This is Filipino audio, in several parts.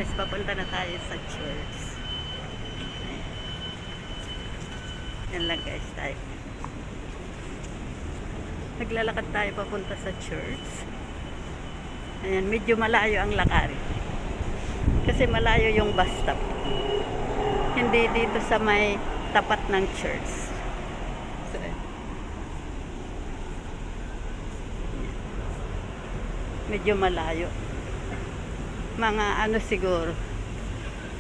guys, papunta na tayo sa church. Yan lang guys tayo. Naglalakad tayo papunta sa church. Ayan, medyo malayo ang lakarin. Kasi malayo yung bus stop. Hindi dito sa may tapat ng church. So, medyo malayo. Mga ano siguro,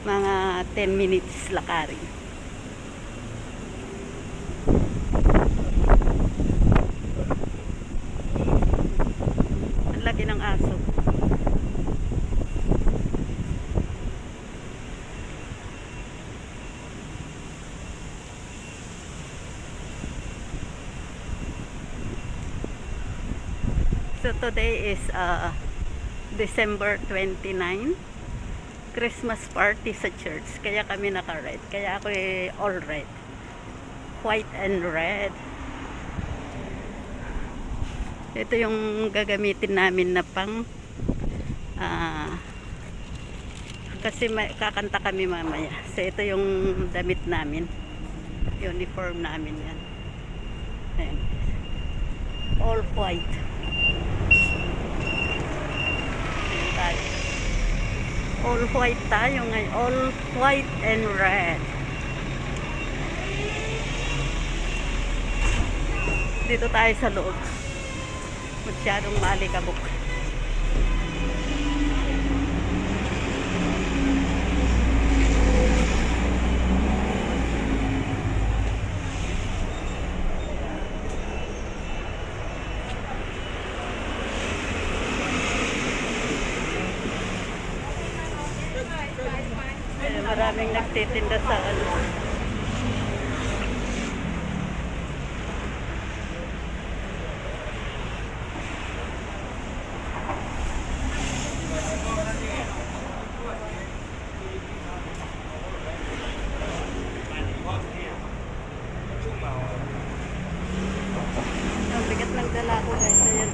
mga 10 minutes lakarin. Ang laki ng aso. So today is December 29, Christmas party sa church. Kaya kami naka-red. Kaya ako all red. White and red. Ito yung gagamitin namin na pang kasi kakanta kami mamaya. So ito yung damit namin. Uniform namin yan. Ayan. All white. All white tayo ngayon. All white and red. Dito tayo sa loob. Masyadong malikabok. Maraming nagtitinda sa ano. Ang bigat ng dala ko guys. Ayan.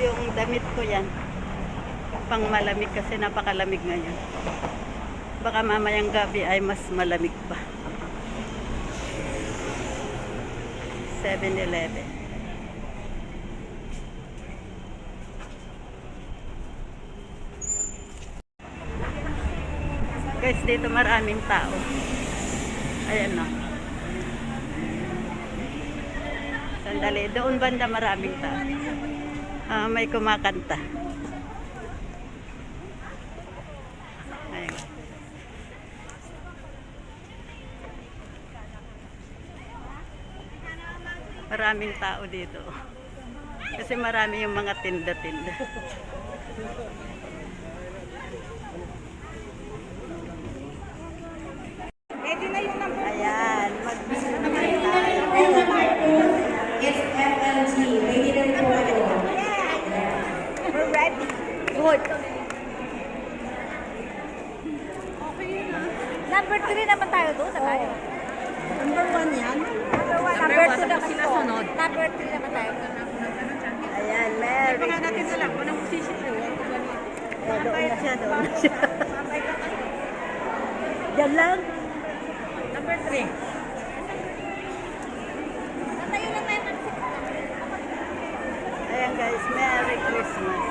Yung damit ko yan. Pang malamig kasi napakalamig ngayon. Baka mamayang gabi ay mas malamig pa. 7-Eleven. Guys, dito maraming tao. Ayan na. Sandali, doon banda maraming tao. May kumakanta. Ayan. Maraming tao dito. Kasi marami yung mga tinda-tinda. Ayan. Mag-visit naman tayo. It's FLG. Ready to go. We're ready. Good. Number 3 naman tayo doon, sa tayo. Number 1 yan. Number 2 naman to. Number 3 naman tayo. Ayan, Mary. Ipagka natin na lang, unang musisi ko. Doon na siya, doon na siya. Diyan lang. Number 3. Tayo lang tayo. Ayan guys, Merry Christmas.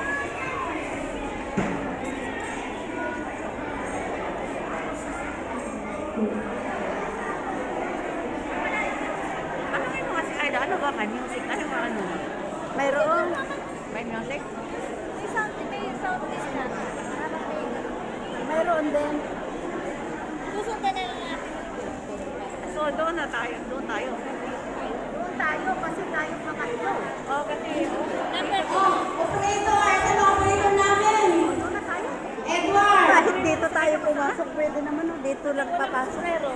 Ano kayo mga si Aida? Ano ba ka? Music? Ano ba ano? Mayroon. May music? May sound list na. Mayroon din. Susundan na lang natin. So doon na tayo. Doon tayo. Doon tayo kasi tayo pangatlo. Oh, kasi Number 2. Operator, ano operator namin? Doon na tayo. Edward! kahit dito tayo pumasok, pwede naman. Dito lang papasok. Pero,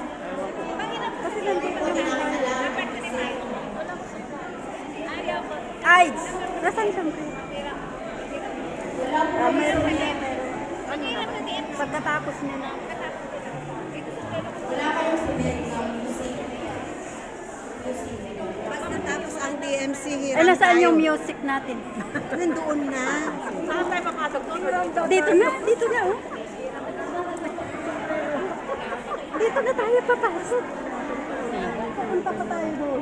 mahirap Kasi nandito yung number 3 tayo. Wala ko sa'yo. Ayaw ko. AIDS. Nasaan siyempre? Mayroon niya, mayroon. Ang hirap na din. Pagkatapos niya na. Wala kayong sabihin ng music. Tapos ang DMC hirang Ay, nasaan tayo. yung music natin? Nandoon na. Saan tayo papasok? Doon. Dito na, oh. dito na tayo papasok. Papunta pa tayo doon.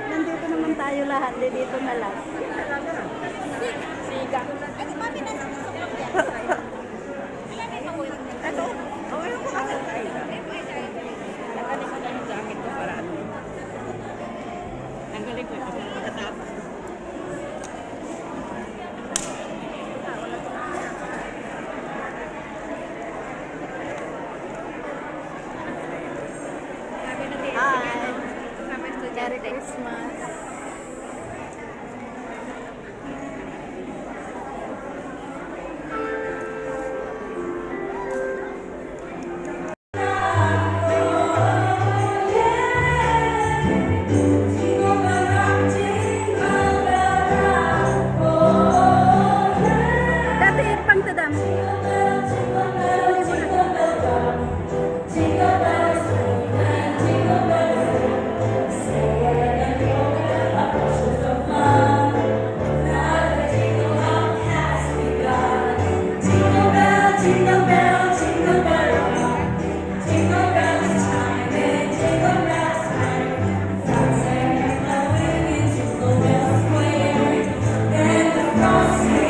Nandito naman tayo lahat. Dito na lang. Siga. Ito, okay ko kasi tayo. Nakalis ko na yung jacket ko para ano. Tanggalin ko ito pagkatapos. Hi. Merry Christmas. Dati pang tadam. Cross